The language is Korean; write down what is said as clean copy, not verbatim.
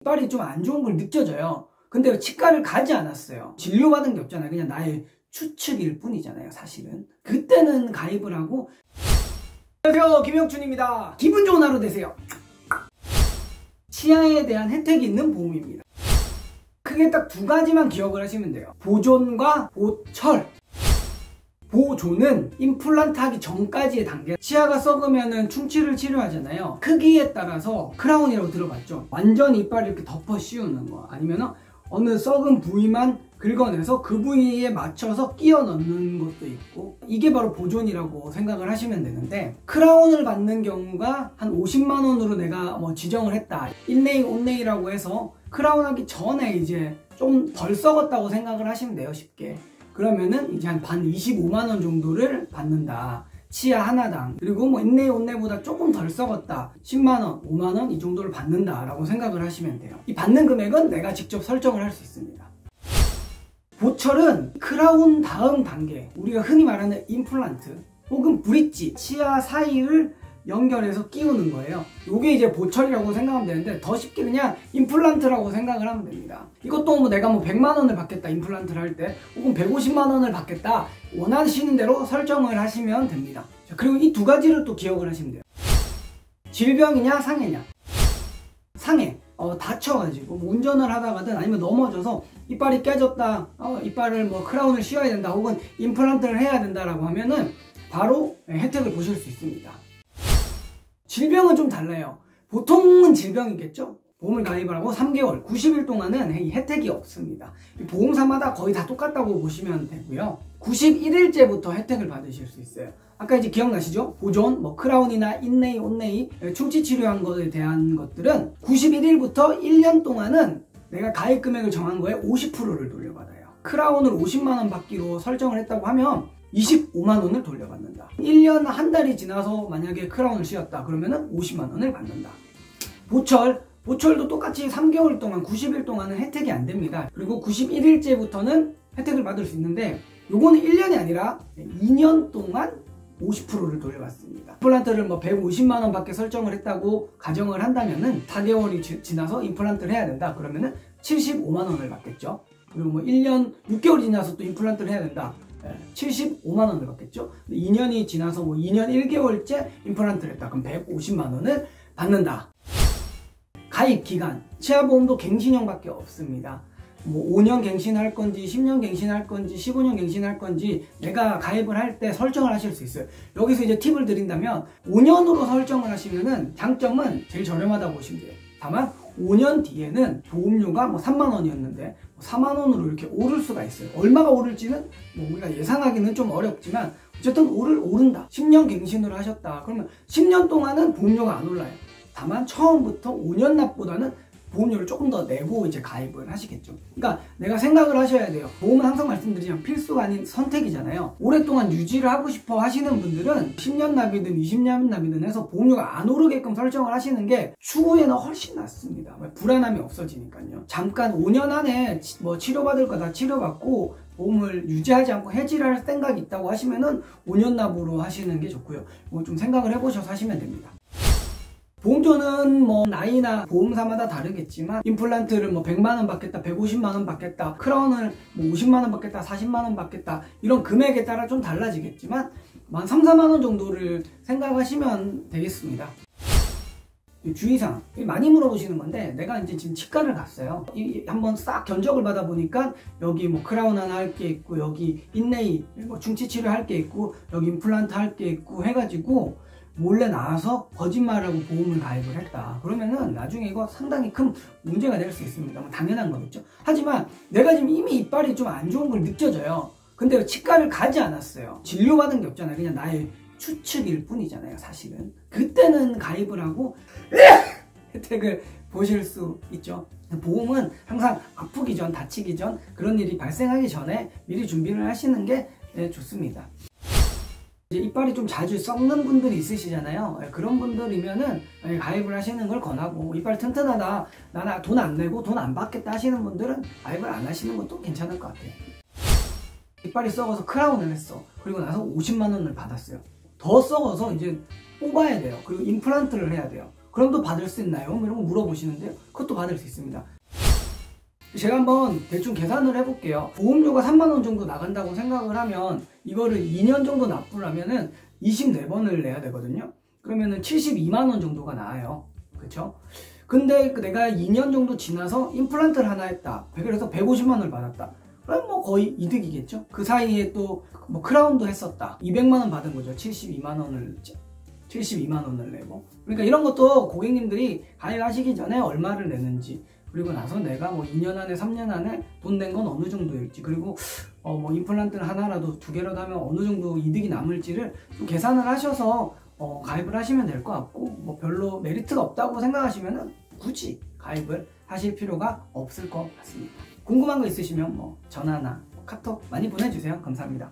이빨이 좀 안 좋은 걸 느껴져요. 근데 치과를 가지 않았어요. 진료받은 게 없잖아요. 그냥 나의 추측일 뿐이잖아요, 사실은. 그때는 가입을 하고. 안녕하세요, 김영춘입니다. 기분 좋은 하루 되세요. 치아에 대한 혜택이 있는 보험입니다. 크게 딱 두 가지만 기억을 하시면 돼요. 보존과 보철. 보존은 임플란트 하기 전까지의 단계. 치아가 썩으면은 충치를 치료하잖아요. 크기에 따라서 크라운이라고 들어봤죠. 완전 이빨을 이렇게 덮어 씌우는 거, 아니면은 어느 썩은 부위만 긁어내서 그 부위에 맞춰서 끼워 넣는 것도 있고, 이게 바로 보존이라고 생각을 하시면 되는데, 크라운을 받는 경우가 한 50만 원으로 내가 뭐 지정을 했다. 인네이 온네이라고 해서 크라운 하기 전에 이제 좀 덜 썩었다고 생각을 하시면 돼요, 쉽게. 그러면은 이제 한 반 25만 원 정도를 받는다. 치아 하나당. 그리고 뭐 인네이 온네보다 조금 덜 썩었다, 10만 원, 5만 원 이 정도를 받는다 라고 생각을 하시면 돼요. 이 받는 금액은 내가 직접 설정을 할 수 있습니다. 보철은 크라운 다음 단계, 우리가 흔히 말하는 임플란트 혹은 브릿지, 치아 사이를 연결해서 끼우는 거예요. 이게 이제 보철이라고 생각하면 되는데, 더 쉽게 그냥 임플란트라고 생각을 하면 됩니다. 이것도 뭐 내가 뭐 100만 원을 받겠다, 임플란트를 할 때, 혹은 150만 원을 받겠다, 원하시는 대로 설정을 하시면 됩니다. 자, 그리고 이 두 가지를 또 기억을 하시면 돼요. 질병이냐 상해냐. 상해. 다쳐가지고 뭐 운전을 하다가든 아니면 넘어져서 이빨이 깨졌다, 이빨을 뭐 크라운을 씌워야 된다, 혹은 임플란트를 해야 된다라고 하면은 바로 혜택을 보실 수 있습니다. 질병은 좀 달라요. 보통은 질병이겠죠? 보험을 가입을 하고 3개월, 90일 동안은 이 혜택이 없습니다. 보험사마다 거의 다 똑같다고 보시면 되고요. 91일째부터 혜택을 받으실 수 있어요. 아까 이제 기억나시죠? 보존, 뭐 크라운이나 인네이, 온네이, 충치 치료한 것에 대한 것들은 91일부터 1년 동안은 내가 가입 금액을 정한 거에 50%를 돌려받아요. 크라운을 50만 원 받기로 설정을 했다고 하면 25만 원을 돌려받는다. 1년 한 달이 지나서 만약에 크라운을 씌웠다 그러면은 50만 원을 받는다. 보철도 똑같이 3개월 동안, 90일 동안은 혜택이 안 됩니다. 그리고 91일째부터는 혜택을 받을 수 있는데, 요거는 1년이 아니라 2년 동안 50%를 돌려받습니다. 임플란트를 뭐 150만 원 밖에 설정을 했다고 가정을 한다면은 4개월이 지나서 임플란트를 해야 된다 그러면은 75만 원을 받겠죠. 그리고 뭐 1년 6개월이 지나서 또 임플란트를 해야 된다, 75만 원을 받겠죠. 2년이 지나서 뭐 2년 1개월째 임플란트를 했다 그럼 150만 원을 받는다. 가입 기간, 치아보험도 갱신형밖에 없습니다. 뭐 5년 갱신할 건지 10년 갱신할 건지 15년 갱신할 건지 내가 가입을 할 때 설정을 하실 수 있어요. 여기서 이제 팁을 드린다면, 5년으로 설정을 하시면은 장점은 제일 저렴하다고 보시면 돼요. 다만 5년 뒤에는 보험료가 뭐 3만 원이었는데 4만 원으로 이렇게 오를 수가 있어요. 얼마가 오를지는 뭐 우리가 예상하기는 좀 어렵지만 어쨌든 오른다. 10년 갱신으로 하셨다 그러면 10년 동안은 보험료가 안 올라요. 다만 처음부터 5년 납보다는 보험료를 조금 더 내고 이제 가입을 하시겠죠. 그러니까 내가 생각을 하셔야 돼요. 보험은 항상 말씀드리지만 필수가 아닌 선택이잖아요. 오랫동안 유지를 하고 싶어 하시는 분들은 10년 납이든 20년 납이든 해서 보험료가 안 오르게끔 설정을 하시는 게 추후에는 훨씬 낫습니다. 불안함이 없어지니까요. 잠깐 5년 안에 뭐 치료받을 거 다 치료받고 보험을 유지하지 않고 해지를 할 생각이 있다고 하시면은 5년 납으로 하시는 게 좋고요. 뭐 좀 생각을 해보셔서 하시면 됩니다. 보험료는 뭐 나이나 보험사마다 다르겠지만, 임플란트를 뭐 100만 원 받겠다, 150만 원 받겠다, 크라운을 뭐 50만 원 받겠다, 40만 원 받겠다, 이런 금액에 따라 좀 달라지겠지만 한 3, 4만 원 정도를 생각하시면 되겠습니다. 주의사항, 많이 물어보시는 건데, 내가 이제 지금 치과를 갔어요. 한번 싹 견적을 받아보니까 여기 뭐 크라운 하나 할 게 있고, 여기 인네이, 뭐 충치 치료 할 게 있고, 여기 임플란트 할 게 있고 해가지고 몰래 나와서 거짓말하고 보험을 가입을 했다 그러면은 나중에 이거 상당히 큰 문제가 될 수 있습니다. 뭐 당연한 거겠죠. 하지만 내가 지금 이미 이빨이 좀 안 좋은 걸 느껴져요. 근데 치과를 가지 않았어요. 진료받은 게 없잖아요. 그냥 나의 추측일 뿐이잖아요, 사실은. 그때는 가입을 하고 혜택을 보실 수 있죠. 보험은 항상 아프기 전, 다치기 전, 그런 일이 발생하기 전에 미리 준비를 하시는 게 좋습니다. 이빨이 좀 자주 썩는 분들이 있으시잖아요. 그런 분들이면은 가입을 하시는 걸 권하고, 이빨 튼튼하다, 나는 돈 안 내고 돈 안 받겠다 하시는 분들은 가입을 안 하시는 것도 괜찮을 것 같아요. 이빨이 썩어서 크라운을 했어. 그리고 나서 50만 원을 받았어요. 더 썩어서 이제 뽑아야 돼요. 그리고 임플란트를 해야 돼요. 그럼 또 받을 수 있나요? 뭐 이런 거 물어보시는데요. 그것도 받을 수 있습니다. 제가 한번 대충 계산을 해볼게요. 보험료가 3만원 정도 나간다고 생각을 하면 이거를 2년 정도 납부를 하면은 24번을 내야 되거든요. 그러면은 72만원 정도가 나와요. 그쵸? 근데 내가 2년 정도 지나서 임플란트를 하나 했다. 그래서 150만원을 받았다. 그럼 뭐 거의 이득이겠죠? 그 사이에 또 뭐 크라운도 했었다. 200만원 받은 거죠. 72만원을 내고. 그러니까 이런 것도 고객님들이 가입하시기 전에 얼마를 내는지, 그리고 나서 내가 뭐 2년 안에 3년 안에 돈 낸 건 어느 정도일지, 그리고 뭐 임플란트를 하나라도 2개라도 하면 어느 정도 이득이 남을지를 좀 계산을 하셔서 가입을 하시면 될 것 같고, 뭐 별로 메리트가 없다고 생각하시면 굳이 가입을 하실 필요가 없을 것 같습니다. 궁금한 거 있으시면 뭐 전화나 카톡 많이 보내주세요. 감사합니다.